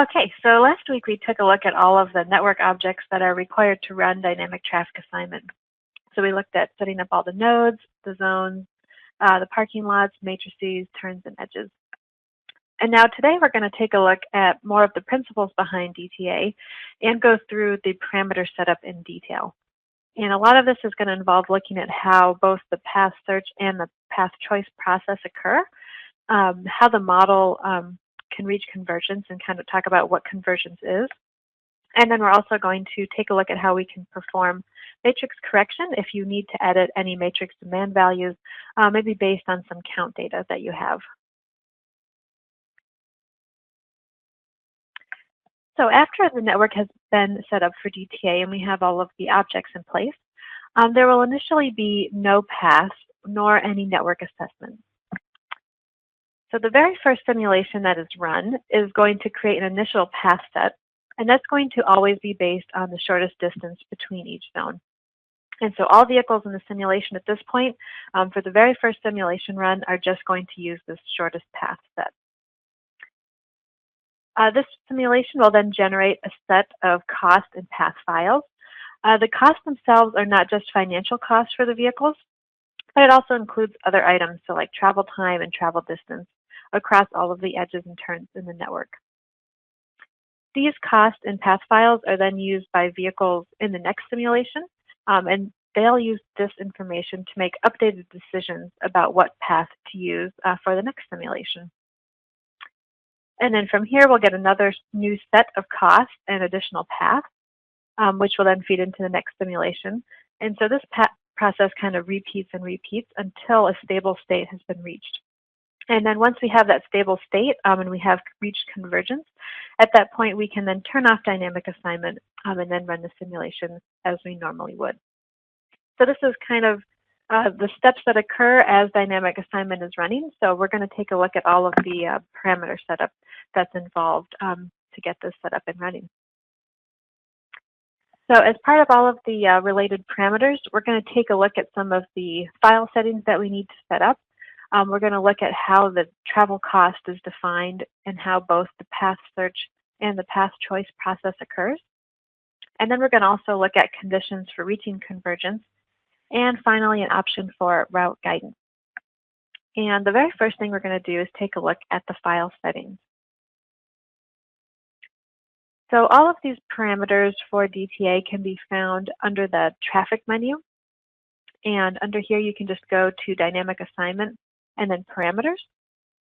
Okay, so last week we took a look at all of the network objects that are required to run dynamic traffic assignment. So we looked at setting up all the nodes, the zones, the parking lots, matrices, turns, and edges. And now today we're going to take a look at more of the principles behind DTA and go through the parameter setup in detail. And a lot of this is going to involve looking at how both the path search and the path choice process occur, how the model can reach convergence and kind of talk about what convergence is. And then we're also going to take a look at how we can perform matrix correction if you need to edit any matrix demand values, maybe based on some count data that you have. So after the network has been set up for DTA and we have all of the objects in place, there will initially be no paths nor any network assessments. So the very first simulation that is run is going to create an initial path set, and that's going to always be based on the shortest distance between each zone. And so all vehicles in the simulation at this point, for the very first simulation run, are just going to use this shortest path set. This simulation will then generate a set of cost and path files. The costs themselves are not just financial costs for the vehicles, but it also includes other items, so like travel time and travel distance across all of the edges and turns in the network. These cost and path files are then used by vehicles in the next simulation, and they'll use this information to make updated decisions about what path to use for the next simulation. And then from here, we'll get another new set of costs and additional paths, which will then feed into the next simulation. And so this process kind of repeats and repeats until a stable state has been reached. And then once we have that stable state and we have reached convergence, at that point we can then turn off dynamic assignment and then run the simulation as we normally would. So this is kind of the steps that occur as dynamic assignment is running. So we're going to take a look at all of the parameter setup that's involved to get this set up and running. So as part of all of the related parameters, we're going to take a look at some of the file settings that we need to set up. We're going to look at how the travel cost is defined and how both the path search and the path choice process occurs. And then we're going to also look at conditions for reaching convergence, and finally an option for route guidance. And the very first thing we're going to do is take a look at the file settings. So all of these parameters for DTA can be found under the traffic menu. And under here, you can just go to dynamic assignment and then parameters.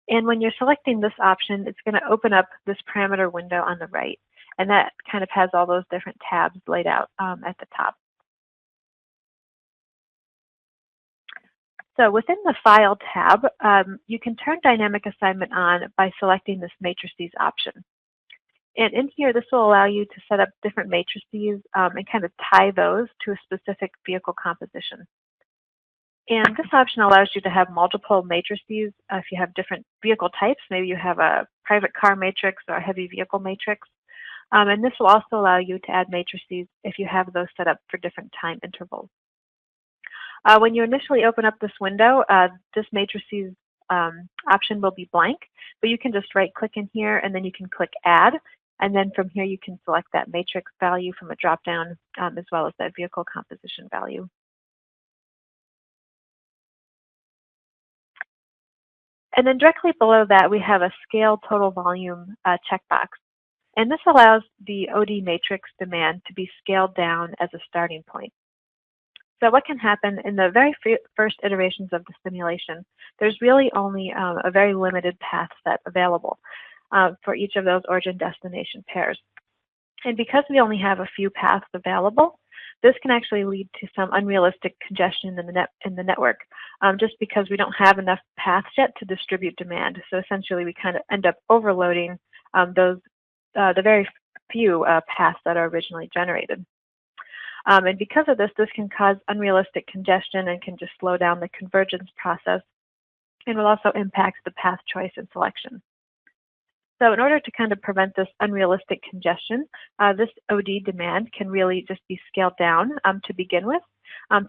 And when you're selecting this option, it's going to open up this parameter window on the right. And that kind of has all those different tabs laid out at the top. So within the File tab, you can turn dynamic assignment on by selecting this matrices option. And in here, this will allow you to set up different matrices and kind of tie those to a specific vehicle composition. And this option allows you to have multiple matrices if you have different vehicle types. Maybe you have a private car matrix or a heavy vehicle matrix. And this will also allow you to add matrices if you have those set up for different time intervals. When you initially open up this window, this matrices option will be blank, but you can just right-click in here and then you can click Add. And then from here, you can select that matrix value from a drop-down as well as that vehicle composition value. And then directly below that, we have a Scale Total Volume checkbox. And this allows the OD matrix demand to be scaled down as a starting point. So what can happen in the very first iterations of the simulation, there's really only a very limited path set available for each of those origin-destination pairs. And because we only have a few paths available, this can actually lead to some unrealistic congestion in the network, just because we don't have enough paths yet to distribute demand. So essentially, we kind of end up overloading the very few paths that are originally generated. And because of this, this can cause unrealistic congestion and can just slow down the convergence process, and will also impact the path choice and selection. So in order to kind of prevent this unrealistic congestion, this OD demand can really just be scaled down to begin with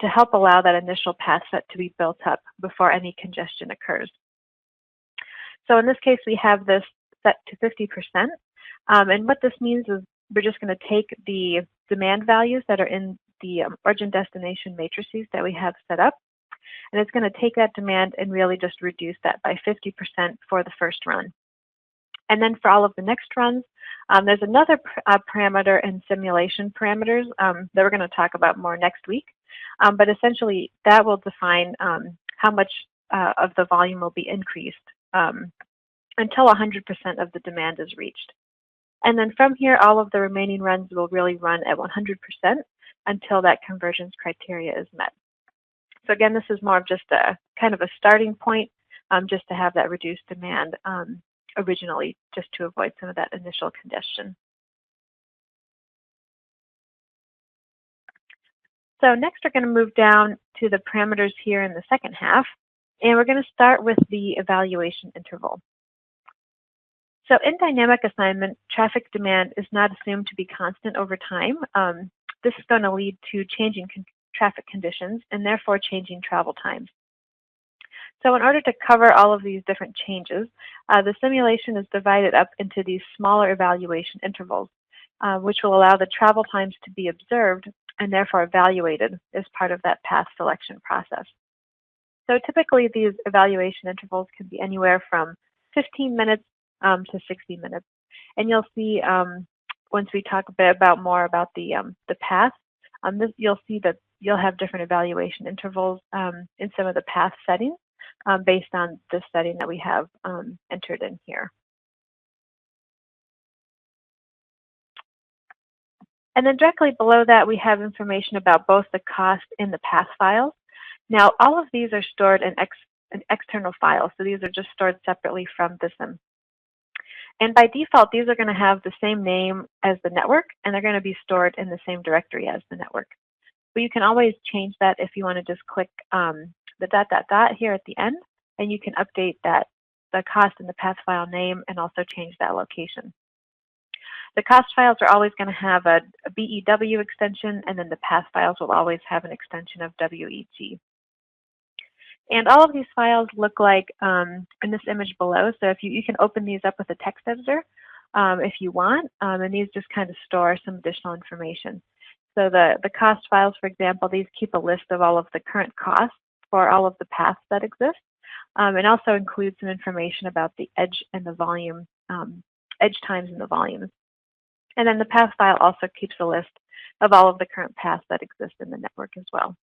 to help allow that initial path set to be built up before any congestion occurs. So in this case, we have this set to 50%. And what this means is we're just going to take the demand values that are in the origin destination matrices that we have set up, and it's going to take that demand and really just reduce that by 50% for the first run. And then for all of the next runs, there's another parameter in simulation parameters that we're going to talk about more next week. But essentially, that will define how much of the volume will be increased until 100% of the demand is reached. And then from here, all of the remaining runs will really run at 100% until that convergence criteria is met. So again, this is more of just a kind of a starting point, just to have that reduced demand originally, just to avoid some of that initial congestion. So next, we're going to move down to the parameters here in the second half, and we're going to start with the evaluation interval. So in dynamic assignment, traffic demand is not assumed to be constant over time. This is going to lead to changing traffic conditions and therefore changing travel times. So in order to cover all of these different changes, the simulation is divided up into these smaller evaluation intervals, which will allow the travel times to be observed and therefore evaluated as part of that path selection process. So typically these evaluation intervals can be anywhere from 15 minutes to 60 minutes. And you'll see once we talk a bit more about the path, you'll see that you'll have different evaluation intervals in some of the path settings based on the setting that we have entered in here. And then directly below that, we have information about both the cost and the path files. Now, all of these are stored in external files, so these are just stored separately from Vissim. And by default, these are going to have the same name as the network, and they're going to be stored in the same directory as the network. But you can always change that if you want to just click the ... here at the end, and you can update that, the cost and the path file name, and also change that location. The cost files are always going to have a BEW extension, and then the path files will always have an extension of WEG. And all of these files look like in this image below. So if you can open these up with a text editor if you want, and these just kind of store some additional information. So the cost files, for example, these keep a list of all of the current costs for all of the paths that exist, and also include some information about the edge and the volume, edge times and the volumes. And then the path file also keeps a list of all of the current paths that exist in the network as well.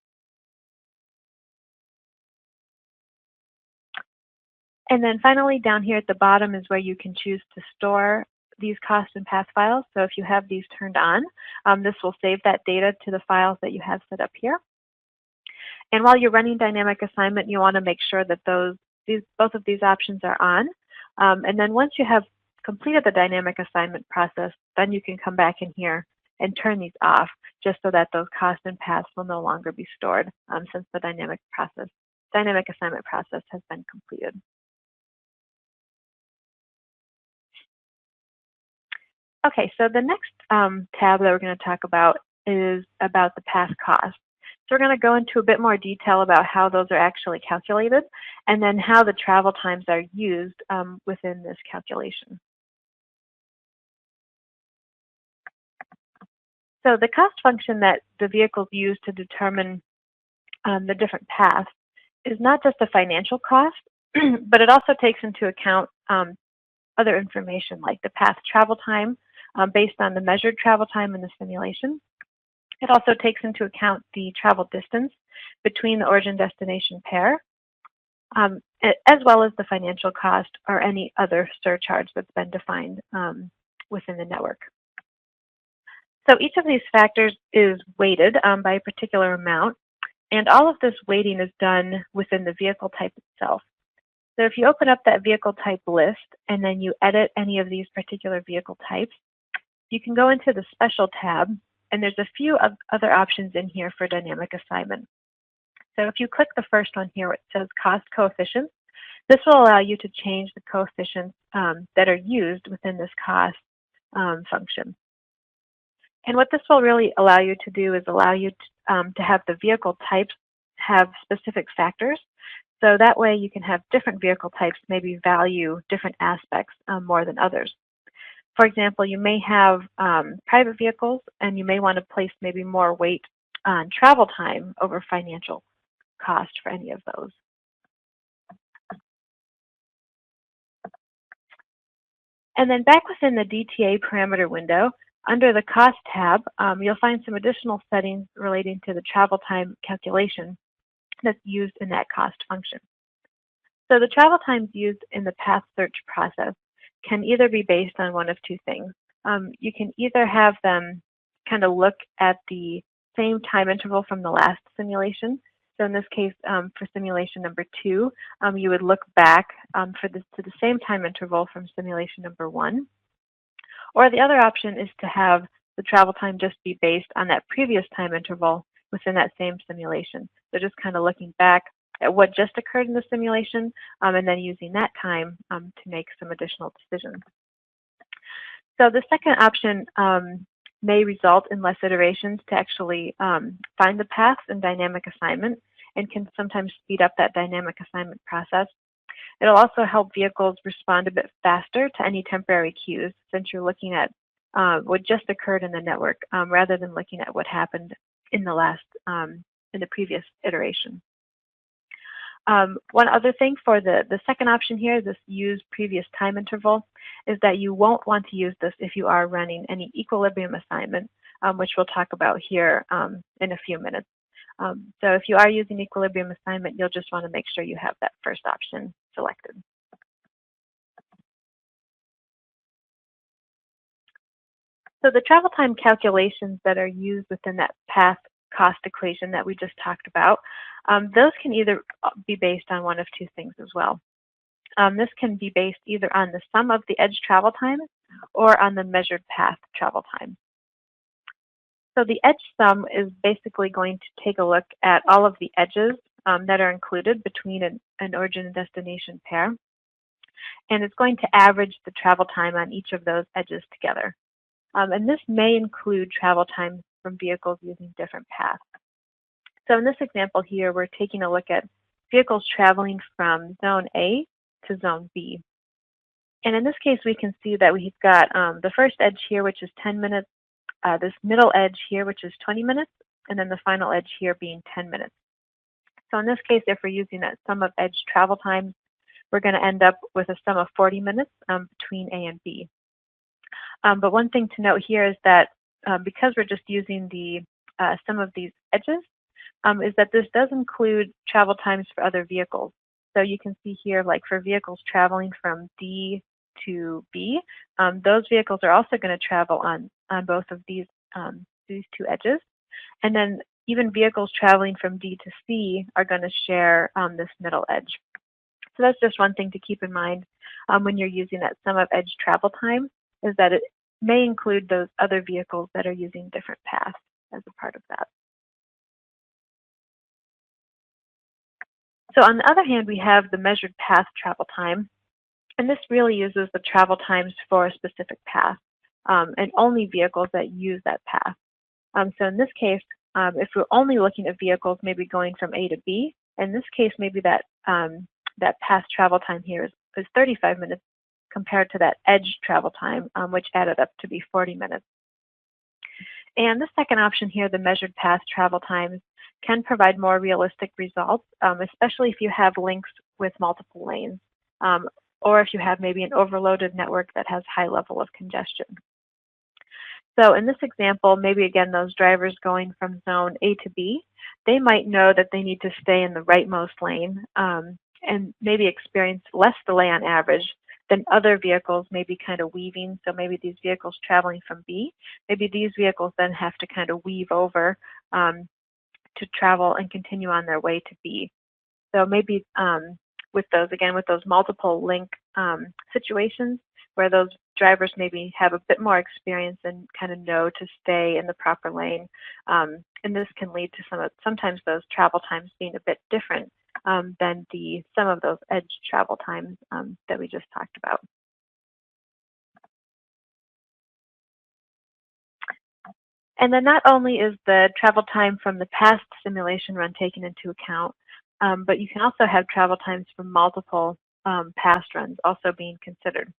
And then finally, down here at the bottom is where you can choose to store these cost and path files. So if you have these turned on, this will save that data to the files that you have set up here. And while you're running dynamic assignment, you want to make sure that both of these options are on. And then once you have completed the dynamic assignment process, then you can come back in here and turn these off, just so that those costs and paths will no longer be stored since the dynamic assignment process has been completed. Okay, so the next tab that we're going to talk about is about the path cost. So we're going to go into a bit more detail about how those are actually calculated, and then how the travel times are used within this calculation. So the cost function that the vehicles use to determine the different paths is not just a financial cost, but it also takes into account other information like the path travel time based on the measured travel time in the simulation. It also takes into account the travel distance between the origin-destination pair, as well as the financial cost or any other surcharge that's been defined within the network. So each of these factors is weighted by a particular amount, and all of this weighting is done within the vehicle type itself. So if you open up that vehicle type list and then you edit any of these particular vehicle types, you can go into the Special tab, and there's a few other options in here for dynamic assignment. So if you click the first one here, it says Cost Coefficients. This will allow you to change the coefficients that are used within this cost function. And what this will really allow you to do is allow you to have the vehicle types have specific factors. So that way you can have different vehicle types maybe value different aspects more than others. For example, you may have private vehicles, and you may want to place maybe more weight on travel time over financial cost for any of those. And then back within the DTA parameter window, under the Cost tab, you'll find some additional settings relating to the travel time calculation that's used in that cost function. So the travel times used in the path search process can either be based on one of two things. You can either have them kind of look at the same time interval from the last simulation. So in this case, for simulation number 2, you would look back to the same time interval from simulation number 1. Or the other option is to have the travel time just be based on that previous time interval within that same simulation. So just kind of looking back at what just occurred in the simulation and then using that time to make some additional decisions. So the second option may result in less iterations to actually find the paths in dynamic assignment, and can sometimes speed up that dynamic assignment process. It'll also help vehicles respond a bit faster to any temporary cues, since you're looking at what just occurred in the network rather than looking at what happened in the previous iteration. One other thing for the second option here, this use previous time interval, is that you won't want to use this if you are running any equilibrium assignment, which we'll talk about here in a few minutes. So if you are using equilibrium assignment, you'll just want to make sure you have that first option selected. So the travel time calculations that are used within that path cost equation that we just talked about, those can either be based on one of two things as well. This can be based either on the sum of the edge travel time or on the measured path travel time. So the edge sum is basically going to take a look at all of the edges that are included between an origin and destination pair, and it's going to average the travel time on each of those edges together. And this may include travel times from vehicles using different paths. So in this example here, we're taking a look at vehicles traveling from zone A to zone B. And in this case, we can see that we've got the first edge here, which is 10 minutes, this middle edge here, which is 20 minutes, and then the final edge here being 10 minutes. So in this case, if we're using that sum of edge travel times, we're going to end up with a sum of 40 minutes between A and B. But one thing to note here is that because we're just using the sum of these edges, is that this does include travel times for other vehicles. So you can see here, like for vehicles traveling from D to B, those vehicles are also going to travel on both of these two edges. And then even vehicles traveling from D to C are going to share this middle edge. So that's just one thing to keep in mind when you're using that sum of edge travel time, is that it may include those other vehicles that are using different paths as a part of that. So on the other hand, we have the measured path travel time, and this really uses the travel times for a specific path and only vehicles that use that path. So in this case, if we're only looking at vehicles maybe going from A to B, in this case, maybe that path travel time here is 35 minutes compared to that edge travel time, which added up to be 40 minutes. And the second option here, the measured path travel times, can provide more realistic results, especially if you have links with multiple lanes, or if you have maybe an overloaded network that has high level of congestion. So in this example, maybe again, those drivers going from zone A to B, they might know that they need to stay in the rightmost lane and maybe experience less delay on average than other vehicles maybe kind of weaving. So maybe these vehicles traveling from B, maybe these vehicles then have to kind of weave over to travel and continue on their way to B. So maybe with those multiple link situations where those drivers maybe have a bit more experience and kind of know to stay in the proper lane. And this can lead to sometimes those travel times being a bit different than the sum of those edge travel times that we just talked about. And then not only is the travel time from the past simulation run taken into account, but you can also have travel times from multiple past runs also being considered.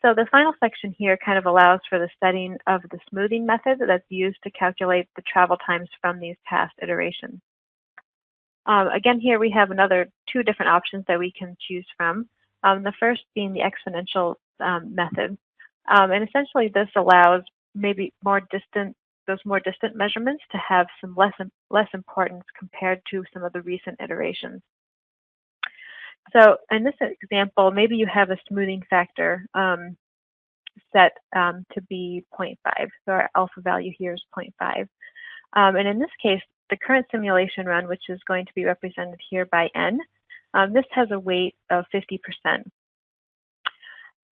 So the final section here kind of allows for the setting of the smoothing method that's used to calculate the travel times from these past iterations. Again, here we have two different options that we can choose from. The first being the exponential method. And essentially this allows maybe those more distant measurements to have some less importance compared to some of the recent iterations. So in this example, maybe you have a smoothing factor set to be 0.5. So our alpha value here is 0.5. And in this case, the current simulation run, which is going to be represented here by n, this has a weight of 50%.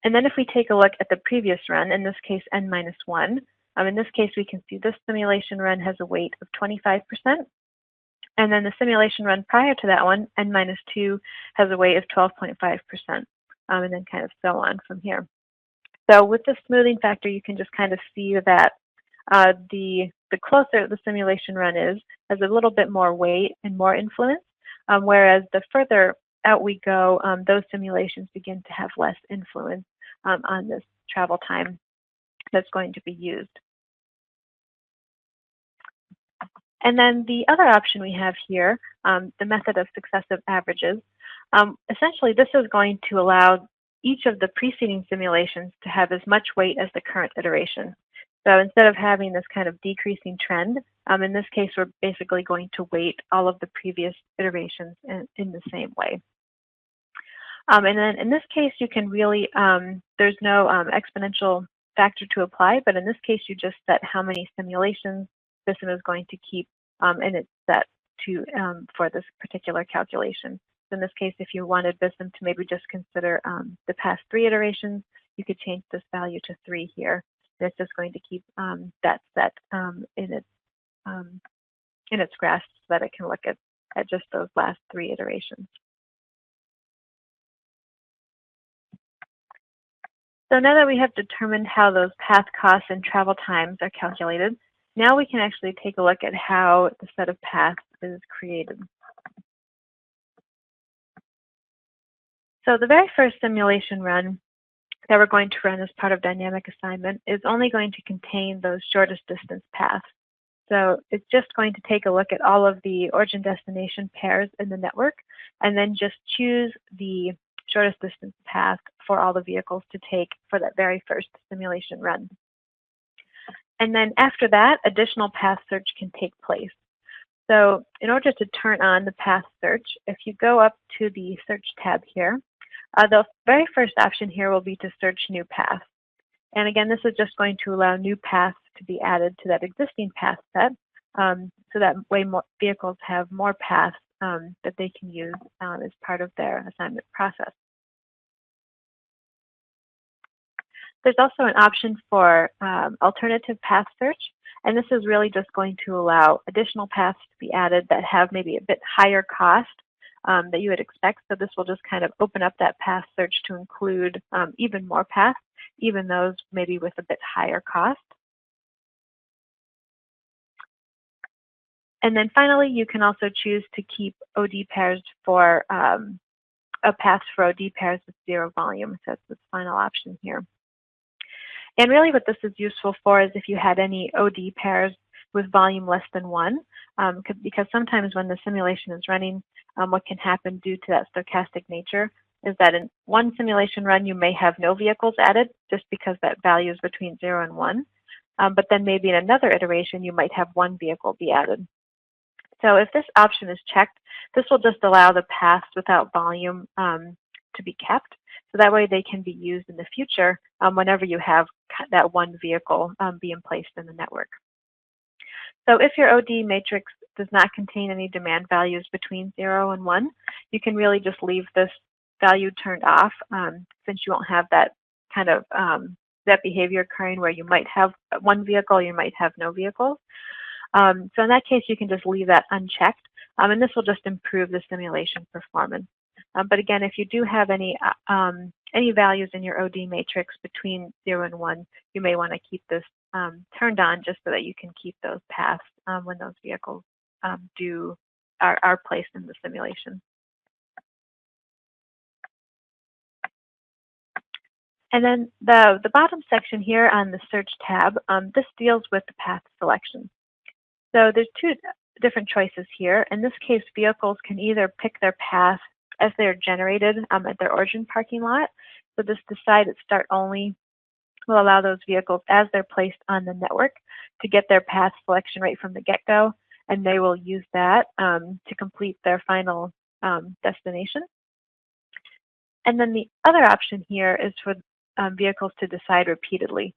And then if we take a look at the previous run, in this case n-1, in this case we can see this simulation run has a weight of 25%. And then the simulation run prior to that one, n-2, has a weight of 12.5%, and then kind of so on from here. So with the smoothing factor, you can just kind of see that the closer the simulation run is, has a little bit more weight and more influence, whereas the further out we go, those simulations begin to have less influence on this travel time that's going to be used. And then the other option we have here, the method of successive averages, essentially this is going to allow each of the preceding simulations to have as much weight as the current iteration. So instead of having this kind of decreasing trend, in this case we're basically going to weight all of the previous iterations in the same way. And then in this case you can really, there's no exponential factor to apply, but in this case you just set how many simulations Vissim is going to keep, and it's set to for this particular calculation. So in this case, if you wanted Vissim to maybe just consider the past 3 iterations, you could change this value to 3 here. And it's just going to keep that set in its grasp so that it can look at just those last 3 iterations. So now that we have determined how those path costs and travel times are calculated, now we can actually take a look at how the set of paths is created. So the very first simulation run that we're going to run as part of dynamic assignment is only going to contain those shortest distance paths. So it's just going to take a look at all of the origin destination pairs in the network and then just choose the shortest distance path for all the vehicles to take for that very first simulation run. And then after that, additional path search can take place. So in order to turn on the path search, if you go up to the search tab here, the very first option here will be to search new paths. And again, this is just going to allow new paths to be added to that existing path set, so that way more vehicles have more paths that they can use as part of their assignment process. There's also an option for alternative path search, and this is really just going to allow additional paths to be added that have maybe a bit higher cost that you would expect. So this will just kind of open up that path search to include even more paths, even those maybe with a bit higher cost. And then finally, you can also choose to keep OD pairs for a path for OD pairs with 0 volume. So that's the final option here. And really what this is useful for is if you had any OD pairs with volume less than 1, because sometimes when the simulation is running, what can happen due to that stochastic nature is that in one simulation run you may have no vehicles added just because that value is between 0 and 1. But then maybe in another iteration you might have 1 vehicle be added. So if this option is checked, this will just allow the paths without volume to be kept. So that way they can be used in the future whenever you have that 1 vehicle being placed in the network. So if your OD matrix does not contain any demand values between 0 and 1, you can really just leave this value turned off since you won't have that kind of that behavior occurring where you might have 1 vehicle, you might have no vehicles. So in that case, you can just leave that unchecked, and this will just improve the simulation performance. But again, if you do have any values in your OD matrix between 0 and 1, you may want to keep this turned on just so that you can keep those paths when those vehicles are placed in the simulation. And then the bottom section here on the search tab, this deals with the path selection. So there's two different choices here. In this case, vehicles can either pick their path as they're generated at their origin parking lot. So this decide at start only will allow those vehicles as they're placed on the network to get their path selection right from the get-go, and they will use that to complete their final destination. And then the other option here is for vehicles to decide repeatedly.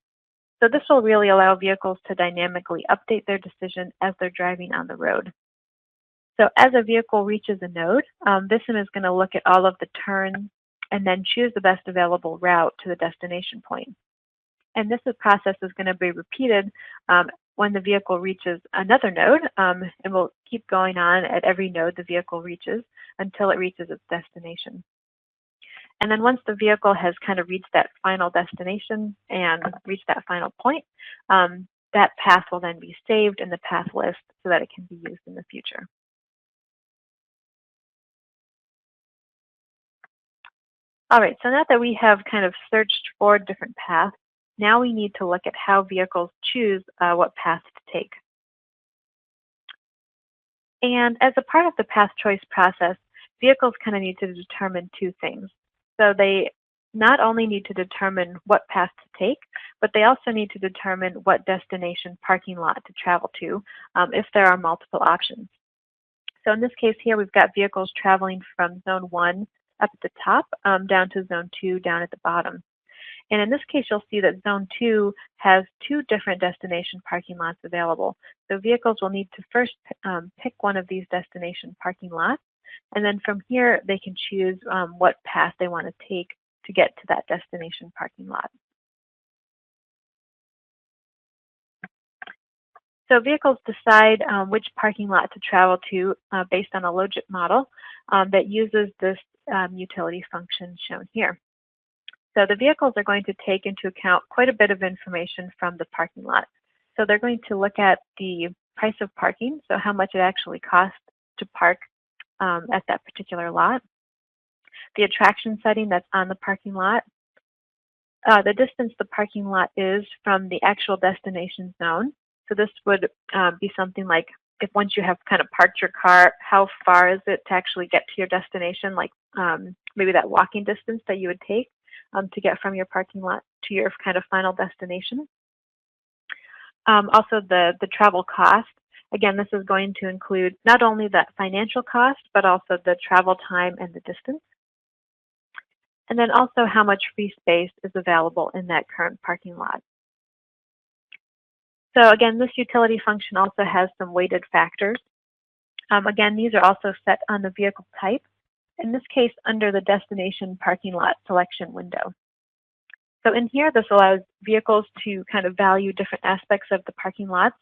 So this will really allow vehicles to dynamically update their decision as they're driving on the road. So as a vehicle reaches a node, Vissim is going to look at all of the turns and then choose the best available route to the destination point. And this process is going to be repeated when the vehicle reaches another node, and will keep going on at every node the vehicle reaches until it reaches its destination. And then once the vehicle has kind of reached that final destination and reached that final point, that path will then be saved in the path list so that it can be used in the future. All right, so now that we have kind of searched for different paths, now we need to look at how vehicles choose what path to take. And as a part of the path choice process, vehicles kind of need to determine two things. So they not only need to determine what path to take, but they also need to determine what destination parking lot to travel to if there are multiple options. So in this case here, we've got vehicles traveling from zone 1 up at the top down to zone 2 down at the bottom. And in this case, you'll see that zone 2 has two different destination parking lots available. So vehicles will need to first pick one of these destination parking lots, and then from here, they can choose what path they want to take to get to that destination parking lot. So vehicles decide which parking lot to travel to based on a logit model that uses this utility function shown here. So the vehicles are going to take into account quite a bit of information from the parking lot. So they're going to look at the price of parking, so how much it actually costs to park at that particular lot, the attraction setting that's on the parking lot, the distance the parking lot is from the actual destination zone. So this would be something like if once you have kind of parked your car, how far is it to actually get to your destination, like maybe that walking distance that you would take to get from your parking lot to your kind of final destination. Also the travel cost. Again, this is going to include not only that financial cost, but also the travel time and the distance. And then also how much free space is available in that current parking lot. So again, this utility function also has some weighted factors. Again, these are also set on the vehicle type, in this case under the destination parking lot selection window. So in here, this allows vehicles to kind of value different aspects of the parking lots.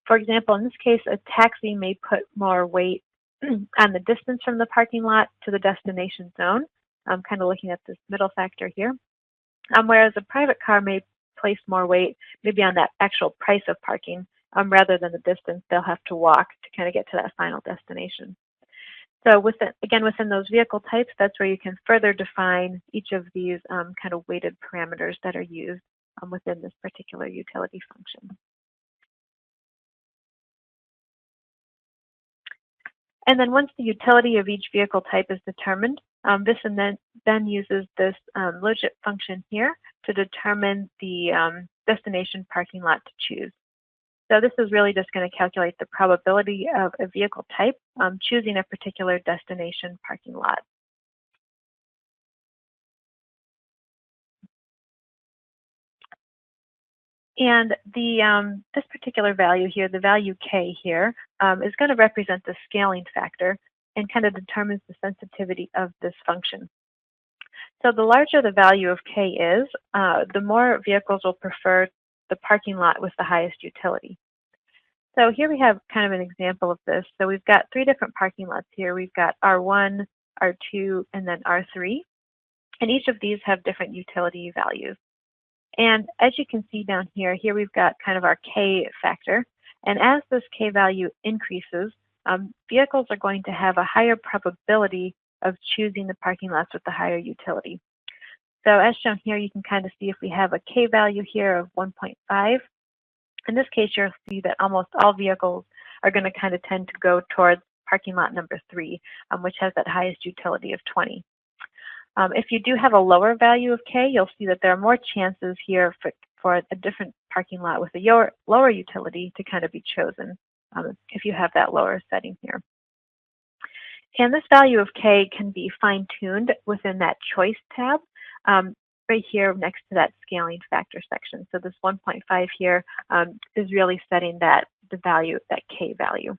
For example, in this case, a taxi may put more weight on the distance from the parking lot to the destination zone. I'm kind of looking at this middle factor here. Whereas a private car may place more weight maybe on that actual price of parking rather than the distance they'll have to walk to kind of get to that final destination. So within those vehicle types, that's where you can further define each of these kind of weighted parameters that are used within this particular utility function. And then once the utility of each vehicle type is determined, Vissim then uses this logit function here to determine the destination parking lot to choose. So this is really just going to calculate the probability of a vehicle type choosing a particular destination parking lot. And this particular value here, the value k here, is going to represent the scaling factor and kind of determines the sensitivity of this function. So the larger the value of k is, the more vehicles will prefer the parking lot with the highest utility. So here we have kind of an example of this. So we've got three different parking lots here. We've got R1, R2, and then R3. And each of these have different utility values. And as you can see down here, we've got kind of our K factor. And as this K value increases, vehicles are going to have a higher probability of choosing the parking lots with the higher utility. So as shown here, you can kind of see if we have a K value here of 1.5. In this case, you'll see that almost all vehicles are going to kind of tend to go towards parking lot number 3, which has that highest utility of 20. If you do have a lower value of K, you'll see that there are more chances here for a different parking lot with a lower utility to kind of be chosen if you have that lower setting here. And this value of K can be fine-tuned within that choice tab right here next to that scaling factor section. So this 1.5 here is really setting the value, that K value.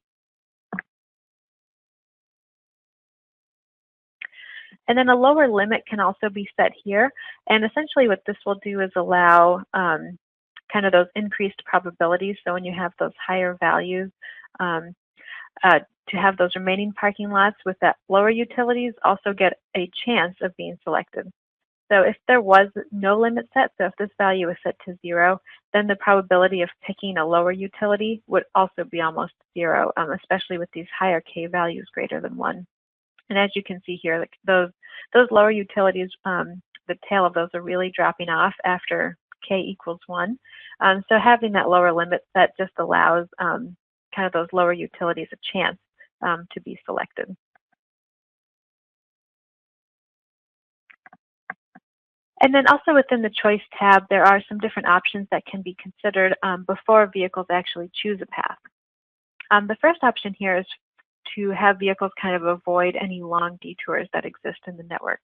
And then a lower limit can also be set here. And essentially what this will do is allow kind of those increased probabilities. So when you have those higher values, to have those remaining parking lots with that lower utilities also get a chance of being selected. So if there was no limit set, so if this value is set to 0, then the probability of picking a lower utility would also be almost 0, especially with these higher K values greater than 1. And as you can see here, like those lower utilities, the tail of those are really dropping off after K equals 1. So having that lower limit set just allows kind of those lower utilities a chance to be selected. And then also within the choice tab, there are some different options that can be considered before vehicles actually choose a path. The first option here is to have vehicles kind of avoid any long detours that exist in the network.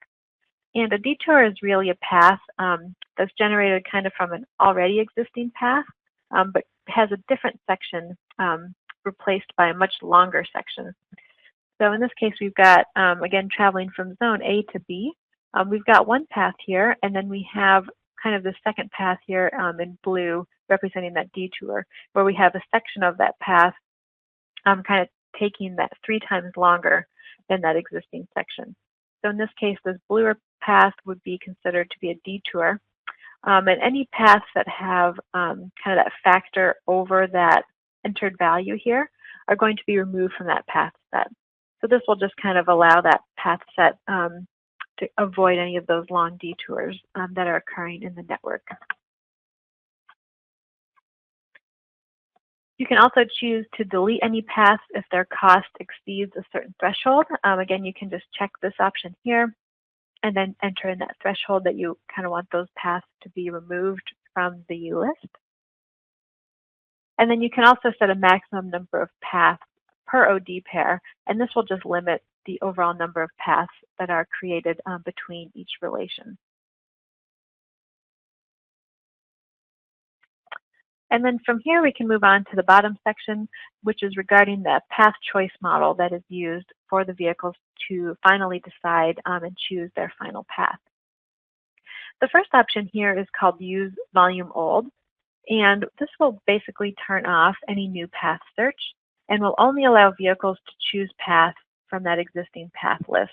And a detour is really a path that's generated kind of from an already existing path, but has a different section replaced by a much longer section. So in this case, we've got, again, traveling from zone A to B. We've got one path here, and then we have kind of the second path here in blue representing that detour, where we have a section of that path kind of taking that 3 times longer than that existing section. So in this case, this bluer path would be considered to be a detour. And any paths that have kind of that factor over that entered value here are going to be removed from that path set. So this will just kind of allow that path set to avoid any of those long detours that are occurring in the network. You can also choose to delete any paths if their cost exceeds a certain threshold. Again, you can just check this option here and then enter in that threshold that you kind of want those paths to be removed from the list. And then you can also set a maximum number of paths per OD pair, and this will just limit the overall number of paths that are created between each relation. And then from here, we can move on to the bottom section, which is regarding the path choice model that is used for the vehicles to finally decide and choose their final path. The first option here is called Use Volume Old, and this will basically turn off any new path search and will only allow vehicles to choose paths from that existing path list.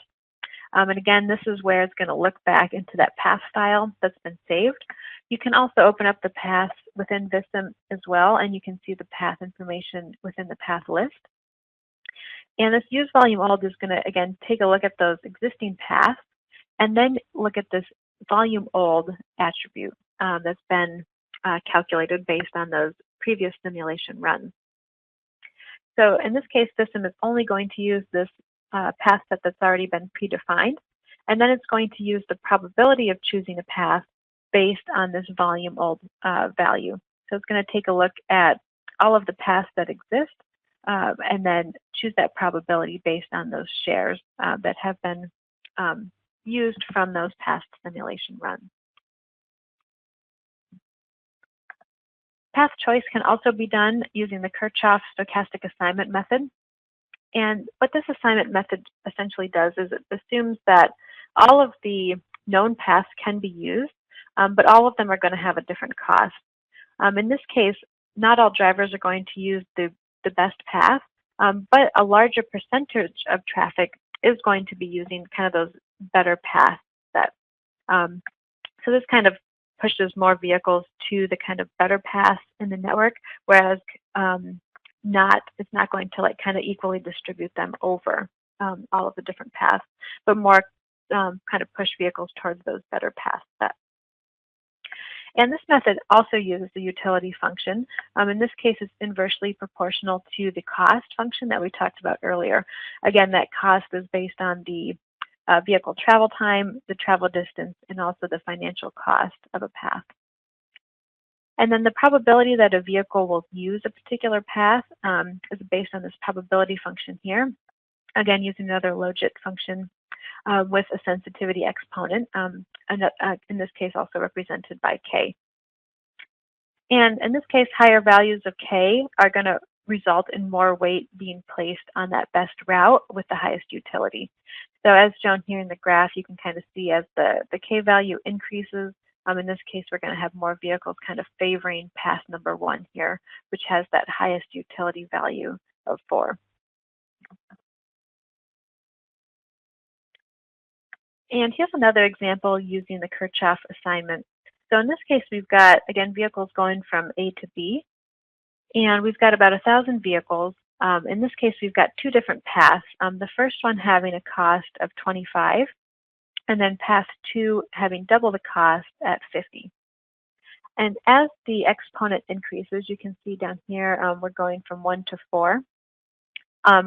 And again, this is where it's going to look back into that path file that's been saved. You can also open up the paths within Vissim as well, and you can see the path information within the path list. And this Use Volume Old is going to, again, take a look at those existing paths and then look at this Volume Old attribute that's been calculated based on those previous simulation runs. So in this case, Vissim is only going to use this path set that's already been predefined, and then it's going to use the probability of choosing a path based on this volume old value. So it's going to take a look at all of the paths that exist and then choose that probability based on those shares that have been used from those past simulation runs. Path choice can also be done using the Kirchhoff stochastic assignment method. And what this assignment method essentially does is it assumes that all of the known paths can be used, but all of them are going to have a different cost. In this case, not all drivers are going to use the best path, but a larger percentage of traffic is going to be using kind of those better paths sets. So this kind of pushes more vehicles to the kind of better paths in the network, whereas it's not going to like kind of equally distribute them over all of the different paths, but more kind of push vehicles towards those better paths. And this method also uses the utility function. In this case, it's inversely proportional to the cost function that we talked about earlier. Again, that cost is based on the vehicle travel time, the travel distance, and also the financial cost of a path. And then the probability that a vehicle will use a particular path is based on this probability function here. Again, using another logit function with a sensitivity exponent, in this case also represented by K. And in this case, higher values of K are going to result in more weight being placed on that best route with the highest utility. So as shown here in the graph, you can kind of see as the K value increases, in this case, we're going to have more vehicles kind of favoring path number 1 here, which has that highest utility value of 4. And here's another example using the Kirchhoff assignment. So in this case, we've got, again, vehicles going from A to B, and we've got about 1,000 vehicles. In this case, we've got 2 different paths. The first one having a cost of 25, and then path 2 having double the cost at 50. And as the exponent increases, you can see down here, we're going from 1 to 4.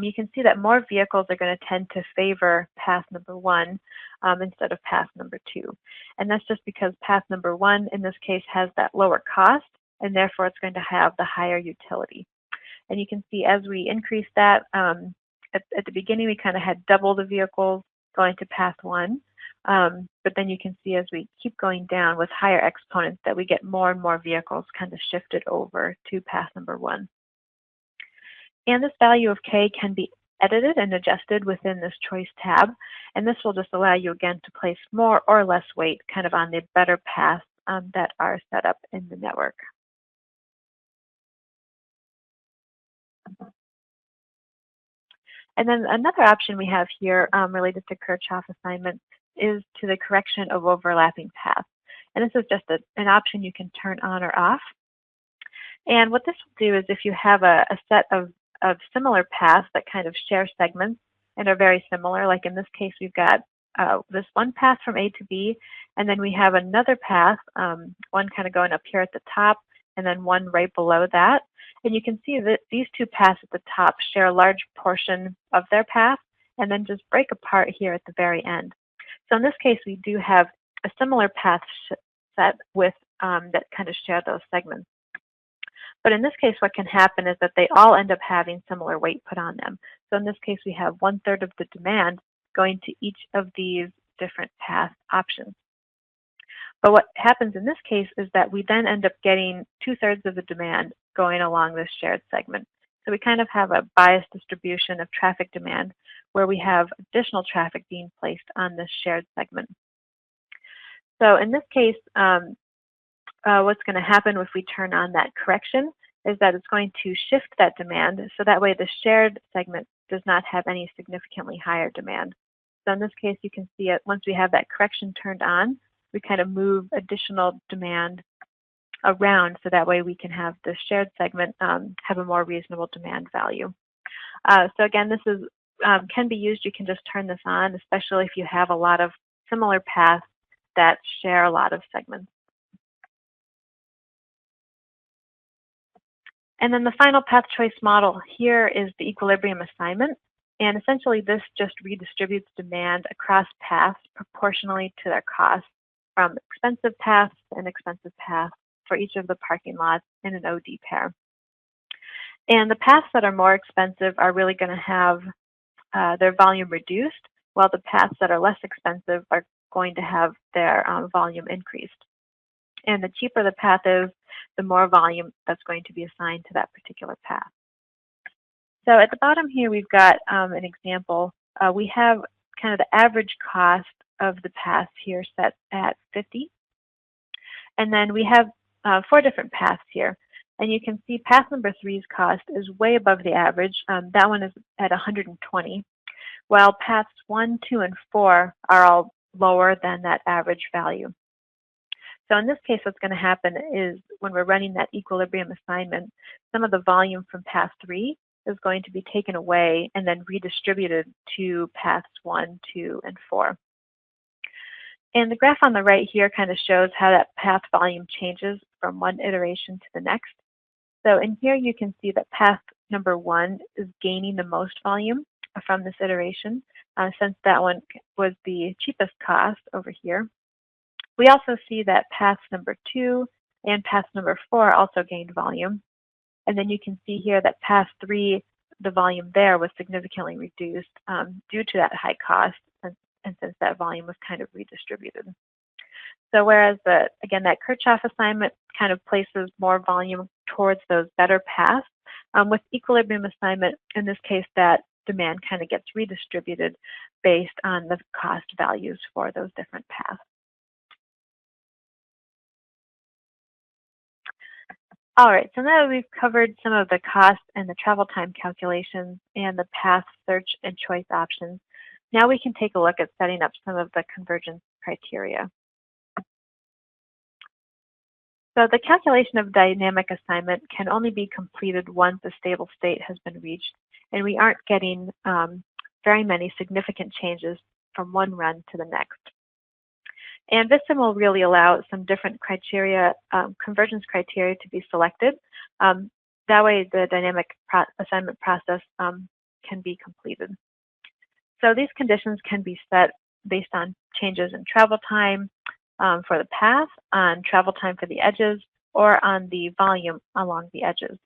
You can see that more vehicles are going to tend to favor path number 1 instead of path number 2. And that's just because path number 1 in this case has that lower cost, and therefore it's going to have the higher utility. And you can see as we increase that, at the beginning we kind of had double the vehicles going to path 1. But then you can see as we keep going down with higher exponents that we get more and more vehicles kind of shifted over to path number 1. And this value of K can be edited and adjusted within this choice tab. And this will just allow you again to place more or less weight kind of on the better paths that are set up in the network. And then another option we have here related to Kirchhoff assignment is to the correction of overlapping paths. And this is just an option you can turn on or off. And what this will do is if you have a set of similar paths that kind of share segments and are very similar, like in this case we've got this one path from A to B, and then we have another path, one kind of going up here at the top, and then one right below that. And you can see that these 2 paths at the top share a large portion of their path and then just break apart here at the very end. So in this case, we do have a similar path set with that kind of share those segments. But in this case, what can happen is that they all end up having similar weight put on them. So in this case, we have 1/3 of the demand going to each of these different path options. But what happens in this case is that we then end up getting 2/3 of the demand going along this shared segment. So we kind of have a biased distribution of traffic demand where we have additional traffic being placed on this shared segment. So in this case, what's going to happen if we turn on that correction is that it's going to shift that demand, so that way the shared segment does not have any significantly higher demand. So in this case, you can see it once we have that correction turned on, we kind of move additional demand around, so that way we can have the shared segment have a more reasonable demand value. So again, this is can be used. You can just turn this on, especially if you have a lot of similar paths that share a lot of segments. And then the final path choice model here is the equilibrium assignment. And essentially this just redistributes demand across paths proportionally to their cost from expensive paths to inexpensive paths for each of the parking lots in an OD pair. And the paths that are more expensive are really going to have their volume reduced, while the paths that are less expensive are going to have their volume increased. And the cheaper the path is, the more volume that's going to be assigned to that particular path. So at the bottom here, we've got an example. We have kind of the average cost of the paths here set at 50. And then we have 4 different paths here. And you can see path number 3's cost is way above the average. That one is at 120, while paths 1, 2, and 4 are all lower than that average value. So in this case, what's going to happen is when we're running that equilibrium assignment, some of the volume from path 3 is going to be taken away and then redistributed to paths 1, 2, and 4. And the graph on the right here kind of shows how that path volume changes from one iteration to the next. So in here you can see that path number 1 is gaining the most volume from this iteration, since that one was the cheapest cost over here. We also see that path number 2 and path number 4 also gained volume. And then you can see here that path 3, the volume there was significantly reduced due to that high cost, and since that volume was kind of redistributed. So whereas, again, that Kirchhoff assignment kind of places more volume towards those better paths, with equilibrium assignment, in this case, that demand kind of gets redistributed based on the cost values for those different paths. All right, so now we've covered some of the cost and the travel time calculations and the path search and choice options. Now we can take a look at setting up some of the convergence criteria. So the calculation of dynamic assignment can only be completed once a stable state has been reached, and we aren't getting very many significant changes from one run to the next. And Vissim will really allow some different criteria, convergence criteria, to be selected. That way the dynamic assignment process can be completed. So these conditions can be set based on changes in travel time for the path, on travel time for the edges, or on the volume along the edges.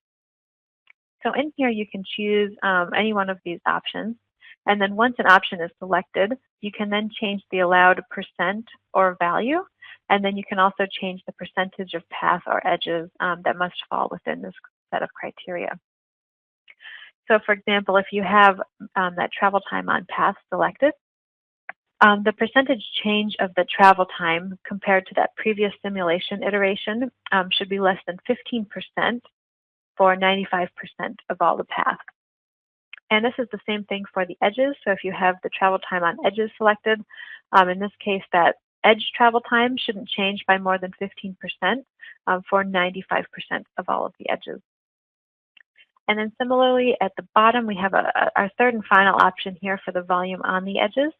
So in here you can choose any one of these options. And then once an option is selected, you can then change the allowed percent or value. And then you can also change the percentage of path or edges that must fall within this set of criteria. So for example, if you have that travel time on path selected, the percentage change of the travel time compared to that previous simulation iteration should be less than 15% for 95% of all the paths. And this is the same thing for the edges. So if you have the travel time on edges selected, in this case, that edge travel time shouldn't change by more than 15% for 95% of all of the edges. And then similarly, at the bottom, we have our third and final option here for the volume on the edges.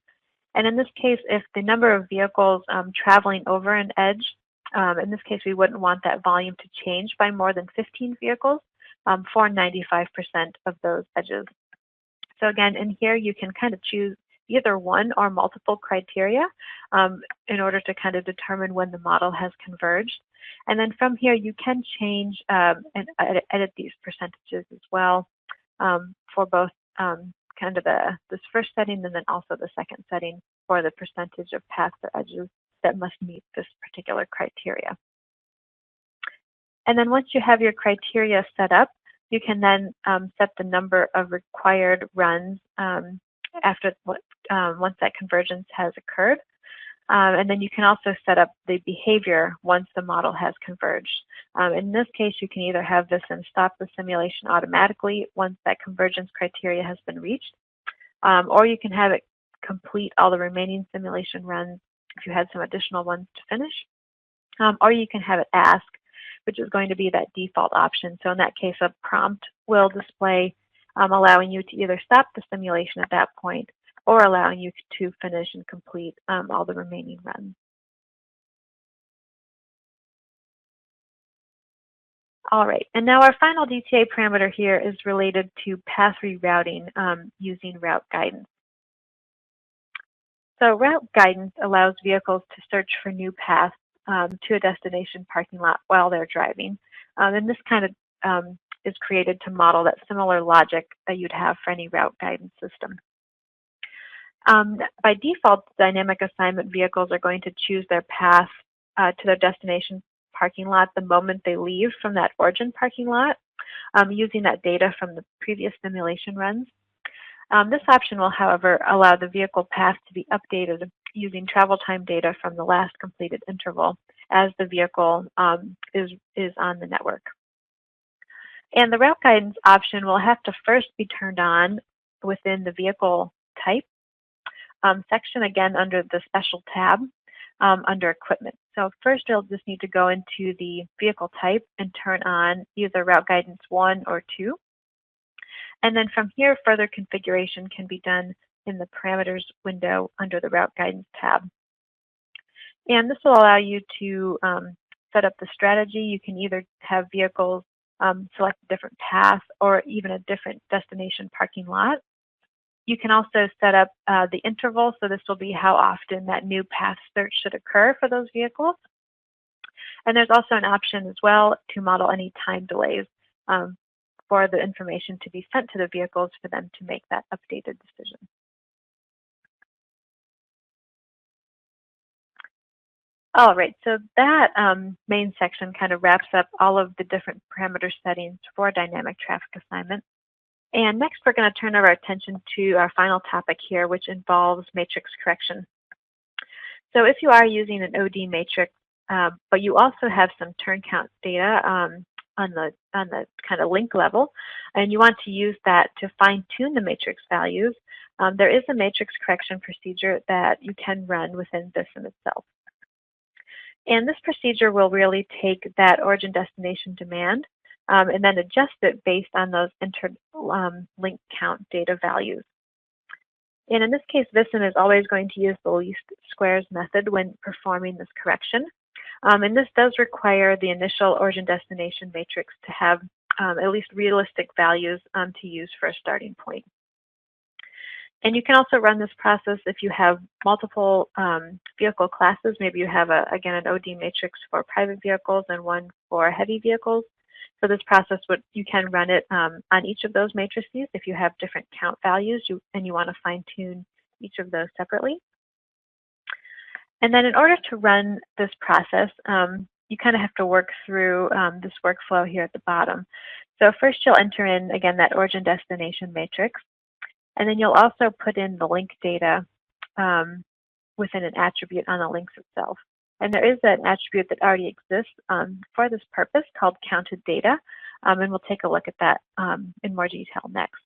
And in this case, if the number of vehicles traveling over an edge, in this case, we wouldn't want that volume to change by more than 15 vehicles for 95% of those edges. So again, in here, you can kind of choose either one or multiple criteria in order to kind of determine when the model has converged. And then from here, you can change and edit these percentages as well for both kind of this first setting and then also the second setting for the percentage of paths or edges that must meet this particular criteria. And then once you have your criteria set up, you can then set the number of required runs after once that convergence has occurred. And then you can also set up the behavior once the model has converged. In this case, you can either have Vissim stop the simulation automatically once that convergence criteria has been reached, or you can have it complete all the remaining simulation runs if you had some additional ones to finish, or you can have it ask, which is going to be that default option. So in that case, a prompt will display, allowing you to either stop the simulation at that point or allowing you to finish and complete all the remaining runs. All right, and now our final DTA parameter here is related to path rerouting using route guidance. So route guidance allows vehicles to search for new paths to a destination parking lot while they're driving. And this kind of is created to model that similar logic that you'd have for any route guidance system. By default, dynamic assignment vehicles are going to choose their path to their destination parking lot the moment they leave from that origin parking lot, using that data from the previous simulation runs. This option will, however, allow the vehicle path to be updated using travel time data from the last completed interval as the vehicle is on the network. And the route guidance option will have to first be turned on within the vehicle type section, again under the special tab under equipment. So first you'll just need to go into the vehicle type and turn on either route guidance 1 or 2. And then from here, further configuration can be done in the parameters window under the route guidance tab. And this will allow you to set up the strategy. You can either have vehicles select a different path or even a different destination parking lot. You can also set up the interval, so this will be how often that new path search should occur for those vehicles. And there's also an option as well to model any time delays for the information to be sent to the vehicles for them to make that updated decision. All right, so that main section kind of wraps up all of the different parameter settings for dynamic traffic assignment. And next, we're going to turn our attention to our final topic here, which involves matrix correction. So if you are using an OD matrix, but you also have some turn count data on the kind of link level, and you want to use that to fine-tune the matrix values, there is a matrix correction procedure that you can run within Vissim itself. And this procedure will really take that origin destination demand and then adjust it based on those link count data values. And in this case, Vissim is always going to use the least squares method when performing this correction. And this does require the initial origin destination matrix to have at least realistic values to use for a starting point. And you can also run this process if you have multiple vehicle classes. Maybe you have, again, an OD matrix for private vehicles and one for heavy vehicles. So this process, you can run it on each of those matrices if you have different count values and you want to fine-tune each of those separately. And then in order to run this process, you kind of have to work through this workflow here at the bottom. So first you'll enter in, again, that origin destination matrix. And then you'll also put in the link data within an attribute on the links itself. And there is an attribute that already exists for this purpose called counted data. And we'll take a look at that in more detail next.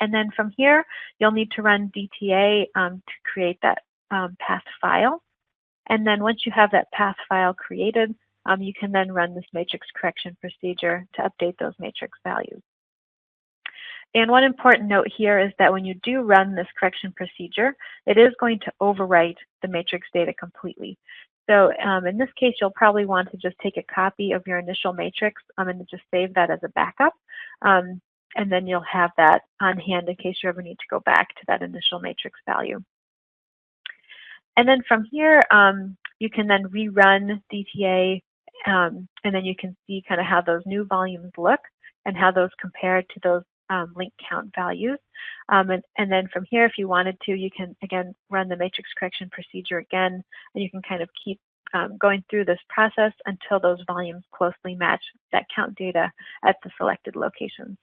And then from here, you'll need to run DTA to create that path file. And then once you have that path file created, you can then run this matrix correction procedure to update those matrix values. And one important note here is that when you do run this correction procedure, it is going to overwrite the matrix data completely. So in this case, you'll probably want to just take a copy of your initial matrix and just save that as a backup. And then you'll have that on hand in case you ever need to go back to that initial matrix value. And then from here, you can then rerun DTA, and then you can see kind of how those new volumes look and how those compare to those link count values. And then from here, if you wanted to, you can, again, run the matrix correction procedure again, and you can kind of keep going through this process until those volumes closely match that count data at the selected locations.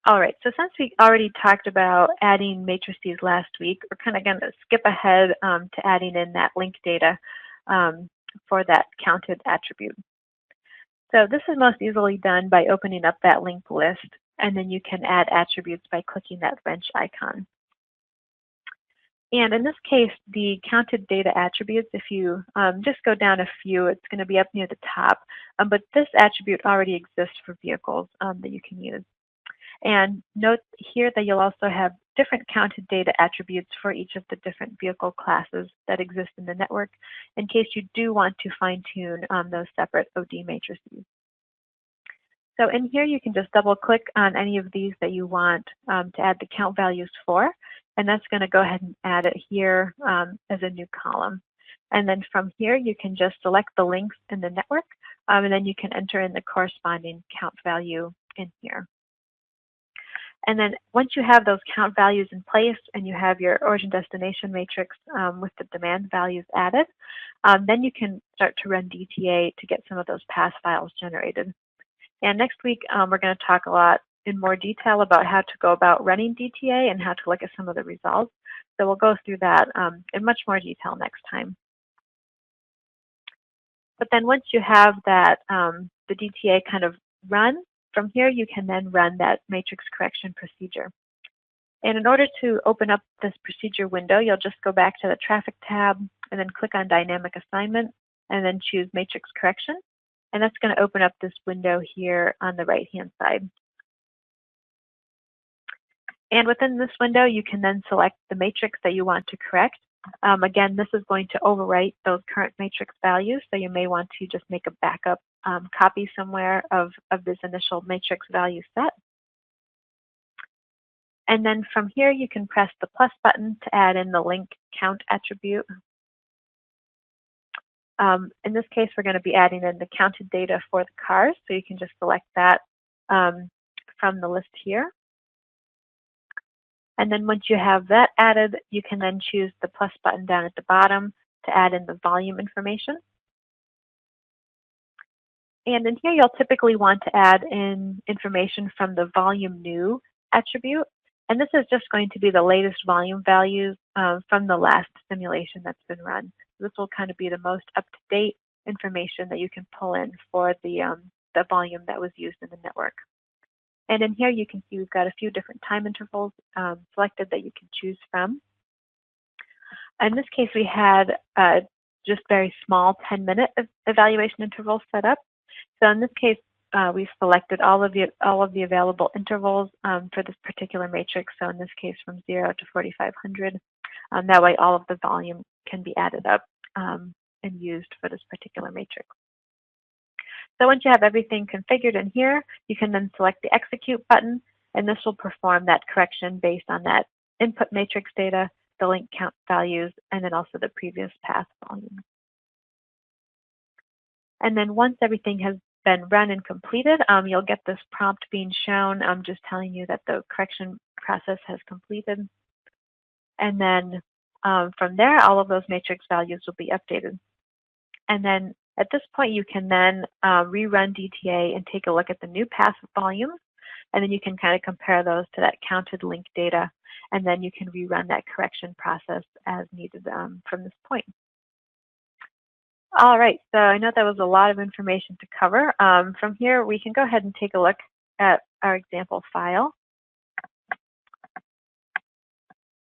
All right, so since we already talked about adding matrices last week, we're kind of going to skip ahead to adding in that link data for that counted attribute. So this is most easily done by opening up that linked list, and then you can add attributes by clicking that wrench icon. And in this case, the counted data attributes, if you just go down a few, it's going to be up near the top, but this attribute already exists for vehicles that you can use. And note here that you'll also have different counted data attributes for each of the different vehicle classes that exist in the network in case you do want to fine-tune those separate OD matrices. So in here, you can just double-click on any of these that you want to add the count values for, and that's going to go ahead and add it here as a new column. And then from here, you can just select the links in the network, and then you can enter in the corresponding count value in here. And then once you have those count values in place and you have your origin destination matrix with the demand values added, then you can start to run DTA to get some of those path files generated. And next week, we're going to talk a lot in more detail about how to go about running DTA and how to look at some of the results. So we'll go through that in much more detail next time. But then once you have that, the DTA kind of run, from here, you can then run that matrix correction procedure. And in order to open up this procedure window, you'll just go back to the traffic tab and then click on dynamic assignment and then choose matrix correction. And that's going to open up this window here on the right-hand side. And within this window, you can then select the matrix that you want to correct. Again, this is going to overwrite those current matrix values, so you may want to just make a backup copy somewhere of this initial matrix value set. And then from here, you can press the plus button to add in the link count attribute. In this case, we're going to be adding in the counted data for the cars, so you can just select that from the list here. And then once you have that added, you can then choose the plus button down at the bottom to add in the volume information. And in here, you'll typically want to add in information from the volume new attribute. And this is just going to be the latest volume values from the last simulation that's been run. This will kind of be the most up-to-date information that you can pull in for the volume that was used in the network. And in here, you can see we've got a few different time intervals selected that you can choose from. In this case, we had just very small 10-minute evaluation intervals set up. So in this case, we've selected all of the available intervals for this particular matrix. So in this case, from 0 to 4,500. That way, all of the volume can be added up and used for this particular matrix. So once you have everything configured in here, you can then select the execute button, and this will perform that correction based on that input matrix data, the link count values, and then also the previous path volume. And then once everything has been run and completed, you'll get this prompt being shown, just telling you that the correction process has completed. And then from there, all of those matrix values will be updated. And then at this point, you can then rerun DTA and take a look at the new path volumes. And then you can kind of compare those to that counted link data. And then you can rerun that correction process as needed from this point. All right, so I know that was a lot of information to cover. From here, we can go ahead and take a look at our example file.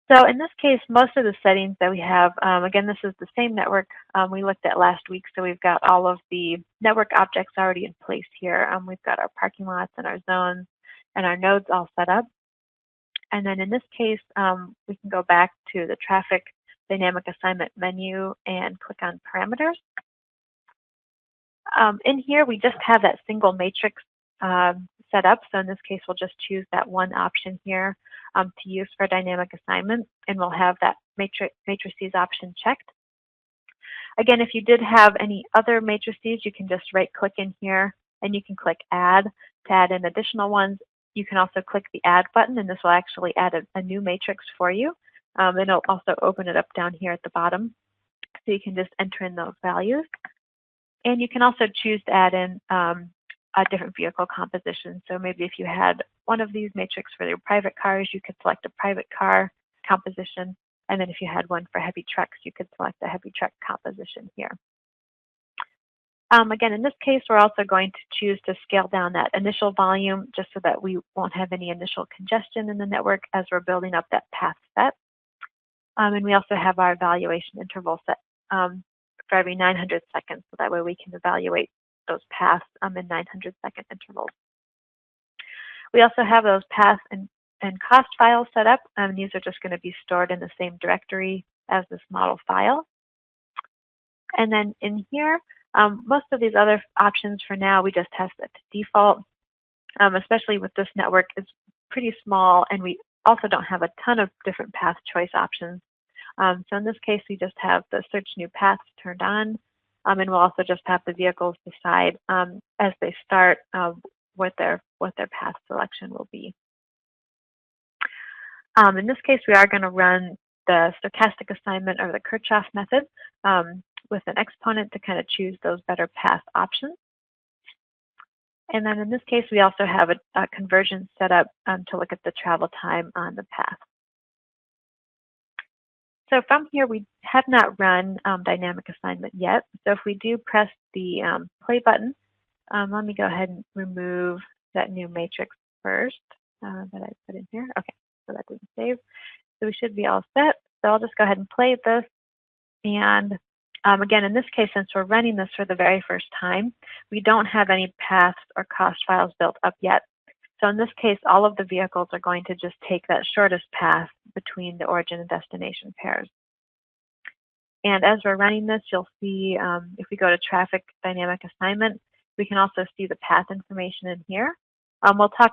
So in this case, most of the settings that we have, again, this is the same network we looked at last week. So we've got all of the network objects already in place here. We've got our parking lots and our zones and our nodes all set up. And then in this case, we can go back to the traffic dynamic assignment menu and click on parameters. In here, we just have that single matrix set up. So in this case, we'll just choose that one option here to use for dynamic assignment, and we'll have that matrices option checked. Again, if you did have any other matrices, you can just right-click in here, and you can click Add to add in additional ones. You can also click the Add button, and this will actually add a new matrix for you. And it'll also open it up down here at the bottom, so you can just enter in those values. And you can also choose to add in a different vehicle composition. So maybe if you had one of these matrices for your private cars, you could select a private car composition. And then if you had one for heavy trucks, you could select a heavy truck composition here. Again, in this case, we're also going to choose to scale down that initial volume just so that we won't have any initial congestion in the network as we're building up that path set. And we also have our evaluation interval set for every 900 seconds, so that way we can evaluate those paths in 900-second intervals. We also have those path and cost files set up. These are just going to be stored in the same directory as this model file. And then in here, most of these other options for now, we just have set to default, especially with this network. It's pretty small, and we also don't have a ton of different path choice options. So in this case, we just have the search new paths turned on, and we'll also just have the vehicles decide as they start what their path selection will be. In this case, we are going to run the stochastic assignment or the Kirchhoff method with an exponent to kind of choose those better path options. And then in this case, we also have a convergence set up to look at the travel time on the path. So from here, we have not run dynamic assignment yet. So if we do press the play button, let me go ahead and remove that new matrix first that I put in here. Okay, so that didn't save. So we should be all set. So I'll just go ahead and play this. And again, in this case, since we're running this for the very first time, we don't have any paths or cost files built up yet. So in this case, all of the vehicles are going to just take that shortest path between the origin and destination pairs. And as we're running this, you'll see if we go to traffic dynamic assignment, we can also see the path information in here. We'll talk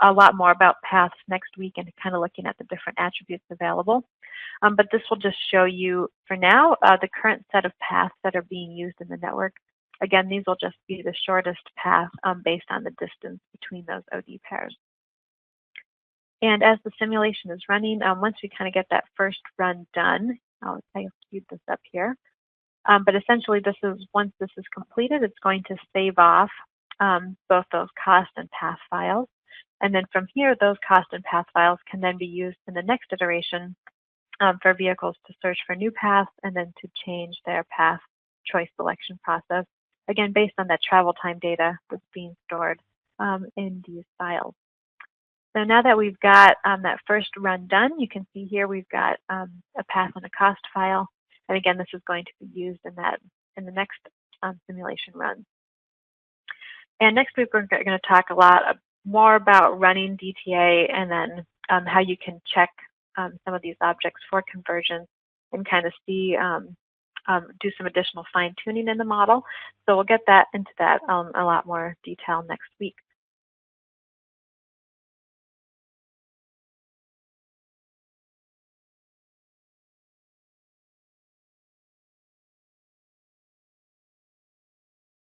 a lot more about paths next week and kind of looking at the different attributes available. But this will just show you, for now, the current set of paths that are being used in the network. Again, these will just be the shortest path based on the distance between those OD pairs. And as the simulation is running, once we kind of get that first run done, I'll speed this up here. But essentially, once this is completed, it's going to save off both those cost and path files. And then from here, those cost and path files can then be used in the next iteration for vehicles to search for new paths and then to change their path choice selection process, again, based on that travel time data that's being stored in these files. So now that we've got that first run done, you can see here we've got a path and a cost file. And again, this is going to be used in the next simulation run. And next week, we're going to talk a lot more about running DTA and then how you can check some of these objects for convergence and kind of see, do some additional fine tuning in the model. So we'll get into that a lot more detail next week.